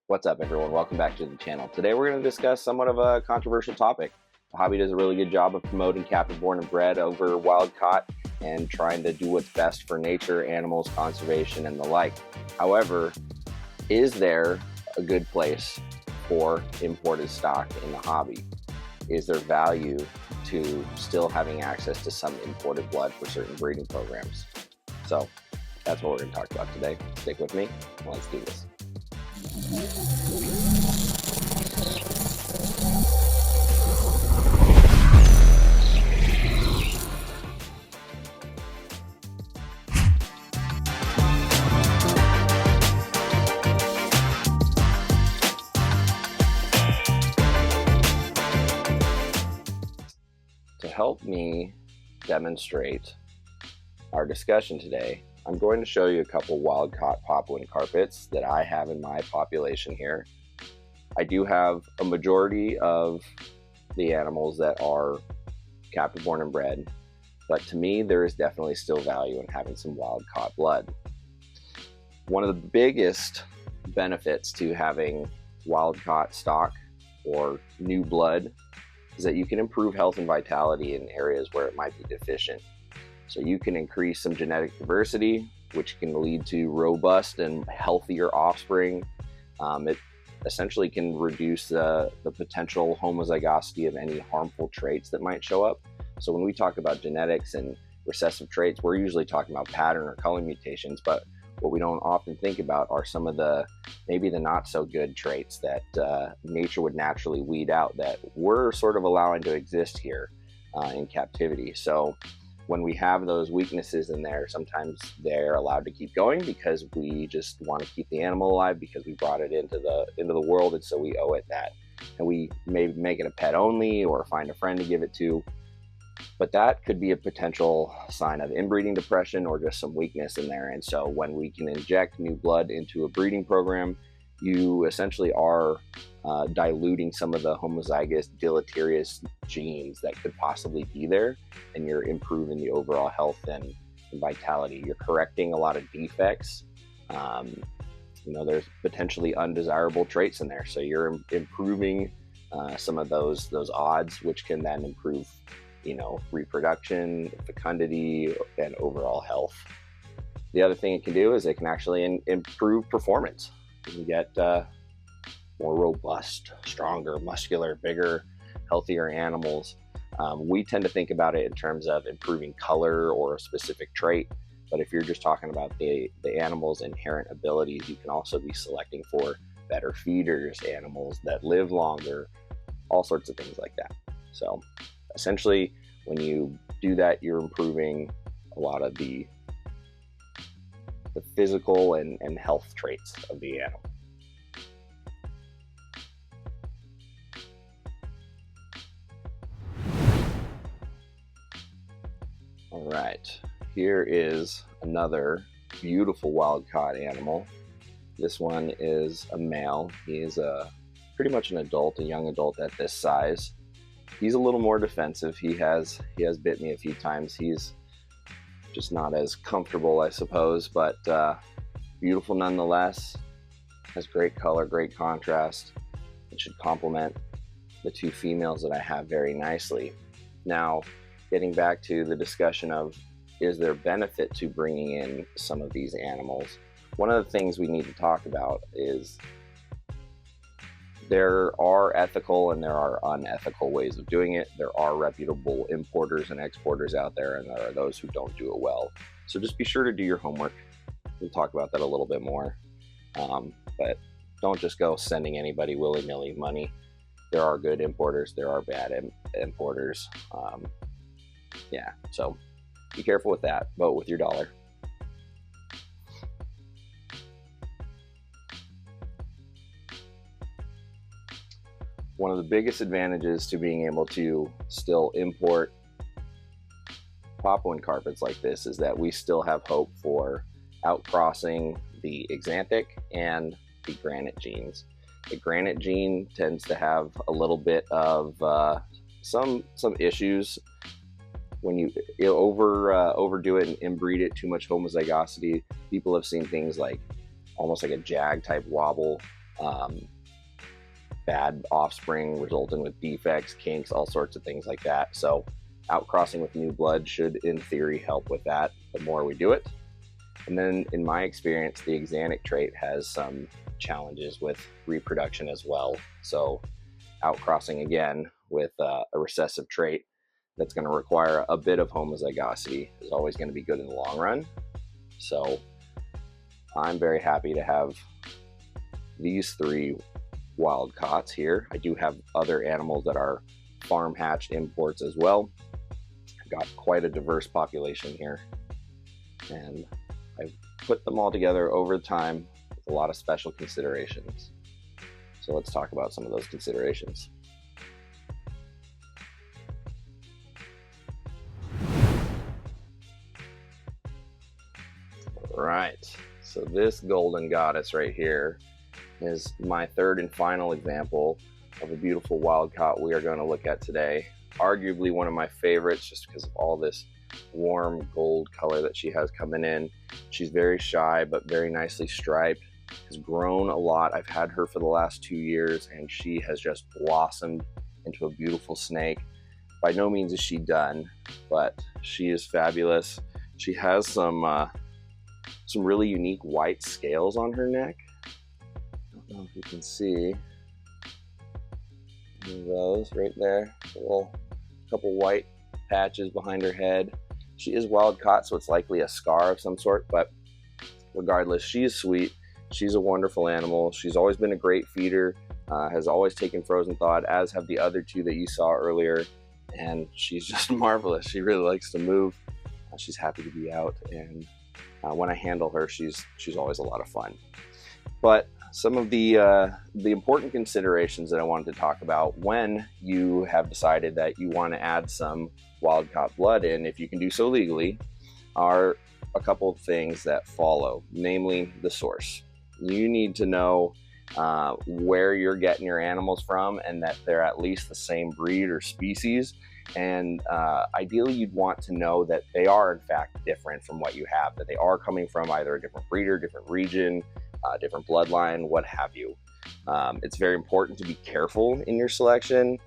What's up, everyone? Welcome back to the channel. Today we're going to discuss somewhat of a controversial topic. The hobby does a really good job of promoting captive born and bred over wild caught and trying to do what's best for nature, animals, conservation, and the like. However, is there a good place for imported stock in the hobby? Is there value to still having access to some imported blood for certain breeding programs? So that's what we're going to talk about today. Stick with me. Let's do this. To help me demonstrate our discussion today, I'm going to show you a couple wild-caught Papuan carpets that I have in my population here. I do have a majority of the animals that are captive born and bred, but to me there is definitely still value in having some wild-caught blood. One of the biggest benefits to having wild-caught stock or new blood is that you can improve health and vitality in areas where it might be deficient. So you can increase some genetic diversity, which can lead to robust and healthier offspring. It essentially can reduce the potential homozygosity of any harmful traits that might show up. So when we talk about genetics and recessive traits, we're usually talking about pattern or culling mutations, but what we don't often think about are some of the maybe the not so good traits that nature would naturally weed out that we're sort of allowing to exist here in captivity. So when we have those weaknesses in there, sometimes they're allowed to keep going because we just want to keep the animal alive because we brought it into the world, and so we owe it that. And we may make it a pet only or find a friend to give it to. But that could be a potential sign of inbreeding depression or just some weakness in there. And so when we can inject new blood into a breeding program, you essentially are diluting some of the homozygous deleterious genes that could possibly be there, and you're improving the overall health and vitality. You're correcting a lot of defects. There's potentially undesirable traits in there, so you're improving some of those odds, which can then improve reproduction, fecundity, and overall health. The other thing it can do is it can actually improve performance. You can get more robust, stronger, muscular, bigger, healthier animals. We tend to think about it in terms of improving color or a specific trait, but if you're just talking about the animal's inherent abilities, you can also be selecting for better feeders, animals that live longer, all sorts of things like that. So essentially, when you do that, you're improving a lot of the physical and health traits of the animal. All right, here is another beautiful wild-caught animal. This one is a male. He is pretty much an adult, a young adult at this size. He's a little more defensive. He has bit me a few times. He's just not as comfortable, I suppose, but beautiful nonetheless. Has great color, great contrast. It should complement the two females that I have very nicely. Now, getting back to the discussion of is there benefit to bringing in some of these animals, one of the things we need to talk about is there are ethical and there are unethical ways of doing it. There are reputable importers and exporters out there, and there are those who don't do it well. So just be sure to do your homework. We'll talk about that a little bit more. But don't just go sending anybody willy-nilly money. There are good importers. There are bad importers. So be careful with that. Vote with your dollar. One of the biggest advantages to being able to still import Papuan carpets like this is that we still have hope for outcrossing the axanthic and the granite genes. The granite gene tends to have a little bit of some issues when you overdo it and inbreed it, too much homozygosity. People have seen things like almost like a jag type wobble, bad offspring resulting with defects, kinks, all sorts of things like that. So outcrossing with new blood should, in theory, help with that the more we do it. And then in my experience, the axanthic trait has some challenges with reproduction as well. So outcrossing again with a recessive trait that's going to require a bit of homozygosity is always going to be good in the long run. So I'm very happy to have these 3 wild cots here. I do have other animals that are farm hatched imports as well. I've got quite a diverse population here, and I've put them all together over time with a lot of special considerations. So let's talk about some of those considerations. All right, so this golden goddess right here is my 3rd and final example of a beautiful wild caught we are going to look at today. Arguably one of my favorites just because of all this warm gold color that she has coming in. She's very shy but very nicely striped, has grown a lot. I've had her for the last 2 years and she has just blossomed into a beautiful snake. By no means is she done, but she is fabulous. She has some really unique white scales on her neck. I don't know if you can see those right there. A couple white patches behind her head. She is wild caught, so it's likely a scar of some sort, but regardless, she is sweet. She's a wonderful animal. She's always been a great feeder, has always taken frozen thawed, as have the other 2 that you saw earlier, and she's just marvelous. She really likes to move. She's happy to be out, and when I handle her, she's always a lot of fun. But some of the important considerations that I wanted to talk about when you have decided that you want to add some wild-caught blood in, if you can do so legally, are a couple of things that follow, namely the source. You need to know where you're getting your animals from and that they're at least the same breed or species. And ideally, you'd want to know that they are, in fact, different from what you have, that they are coming from either a different breeder, different region, different bloodline, what have you. It's very important to be careful in your selection.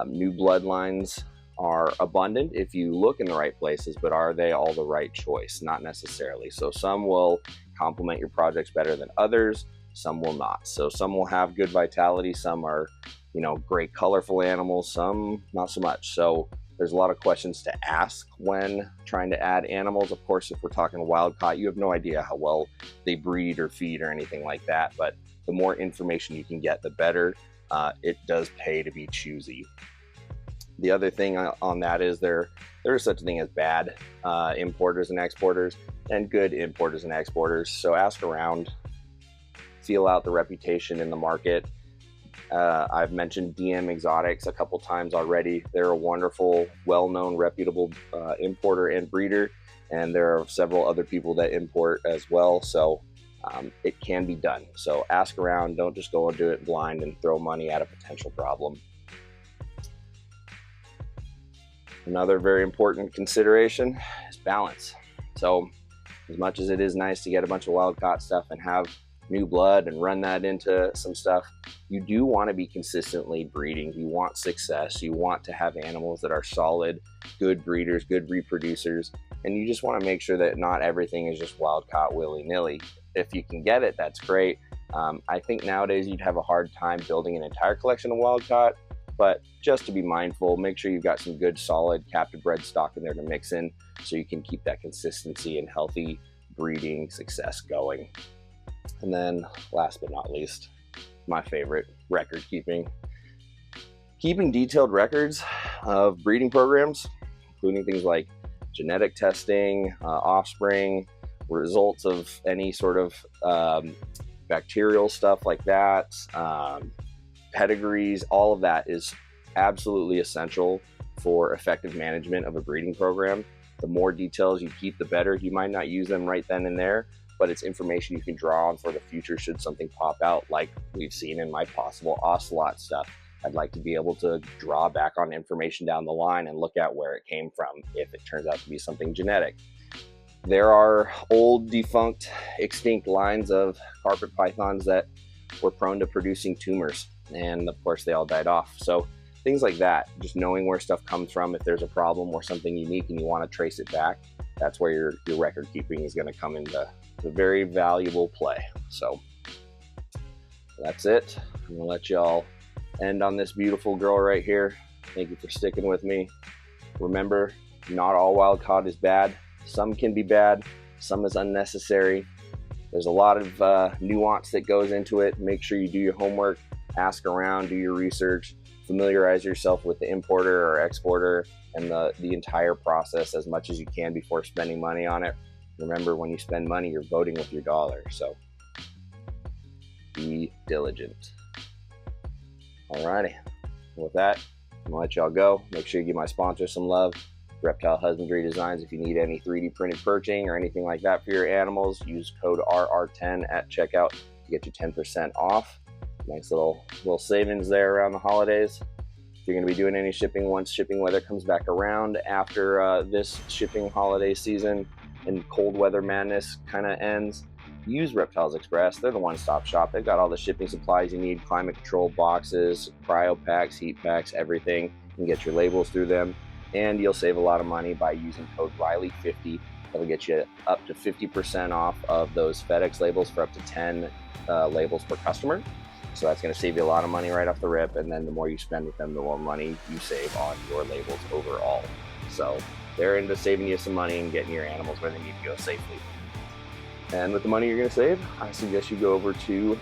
New bloodlines are abundant if you look in the right places, but are they all the right choice? Not necessarily. So some will complement your projects better than others, some will not. So some will have good vitality, some are, great colorful animals, some not so much. So there's a lot of questions to ask when trying to add animals. Of course, if we're talking wild caught, you have no idea how well they breed or feed or anything like that. But the more information you can get, the better. It does pay to be choosy. The other thing on that is there is such a thing as bad importers and exporters and good importers and exporters. So ask around, feel out the reputation in the market. I've mentioned DM Exotics a couple times already. They're a wonderful, well-known, reputable importer and breeder, and there are several other people that import as well. So it can be done. So ask around, don't just go and do it blind and throw money at a potential problem. Another very important consideration is balance. So as much as it is nice to get a bunch of wild caught stuff and have new blood and run that into some stuff, you do want to be consistently breeding. You want success. You want to have animals that are solid, good breeders, good reproducers, and you just want to make sure that not everything is just wild caught willy-nilly. If you can get it, that's great. I think nowadays you'd have a hard time building an entire collection of wild caught, but just to be mindful, make sure you've got some good solid captive bred stock in there to mix in so you can keep that consistency and healthy breeding success going. And then last but not least, my favorite, record keeping. Keeping detailed records of breeding programs, including things like genetic testing, offspring, results of any sort of bacterial stuff like that, pedigrees, all of that is absolutely essential for effective management of a breeding program. The more details you keep, the better. You might not use them right then and there, but it's information you can draw on for the future should something pop out, like we've seen in my possible ocelot stuff. I'd like to be able to draw back on information down the line and look at where it came from if it turns out to be something genetic. There are old, defunct, extinct lines of carpet pythons that were prone to producing tumors, and of course they all died off. So things like that, just knowing where stuff comes from, if there's a problem or something unique and you want to trace it back, that's where your record keeping is going to come into very valuable play. So that's it. I'm gonna let y'all end on this beautiful girl right here. Thank you for sticking with me. Remember, not all wild caught is bad. Some can be bad, some is unnecessary. There's a lot of nuance that goes into it. Make sure you do your homework, ask around, do your research, familiarize yourself with the importer or exporter and the entire process as much as you can before spending money on it. Remember, when you spend money, you're voting with your dollar, so be diligent. Alrighty, with that, I'm gonna let y'all go. Make sure you give my sponsor some love, Reptile Husbandry Designs. If you need any 3D printed perching or anything like that for your animals, use code RR10 at checkout to get you 10% off. Nice little savings there around the holidays. If you're going to be doing any shipping once shipping weather comes back around after this shipping holiday season and cold weather madness kind of ends, use Reptiles Express. They're the one-stop shop. They've got all the shipping supplies you need, climate control boxes, cryo packs, heat packs, everything. You can get your labels through them, and you'll save a lot of money by using code Riley50. That'll get you up to 50% off of those FedEx labels for up to 10 labels per customer. So that's going to save you a lot of money right off the rip, and then the more you spend with them, the more money you save on your labels overall. So they're into saving you some money and getting your animals where they need to go safely. And with the money you're going to save, I suggest you go over to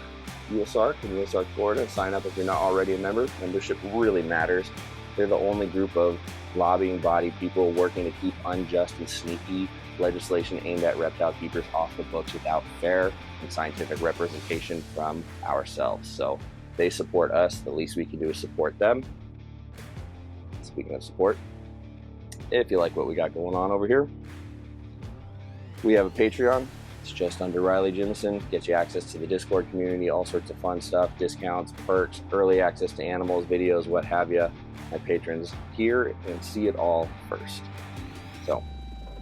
USARK in USARK, Florida, sign up if you're not already a member. Membership really matters. They're the only group of lobbying body people working to keep unjust and sneaky legislation aimed at reptile keepers off the books without fair and scientific representation from ourselves. So they support us. The least we can do is support them. Speaking of support, if you like what we got going on over here, we have a Patreon. It's just under Riley Jimison. Gets you access to the Discord community, all sorts of fun stuff, discounts, perks, early access to animals, videos, what have you. My patrons hear and see it all first. So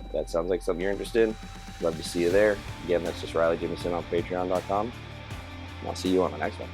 if that sounds like something you're interested in, love to see you there. Again, that's just Riley Jimison on patreon.com. And I'll see you on the next one.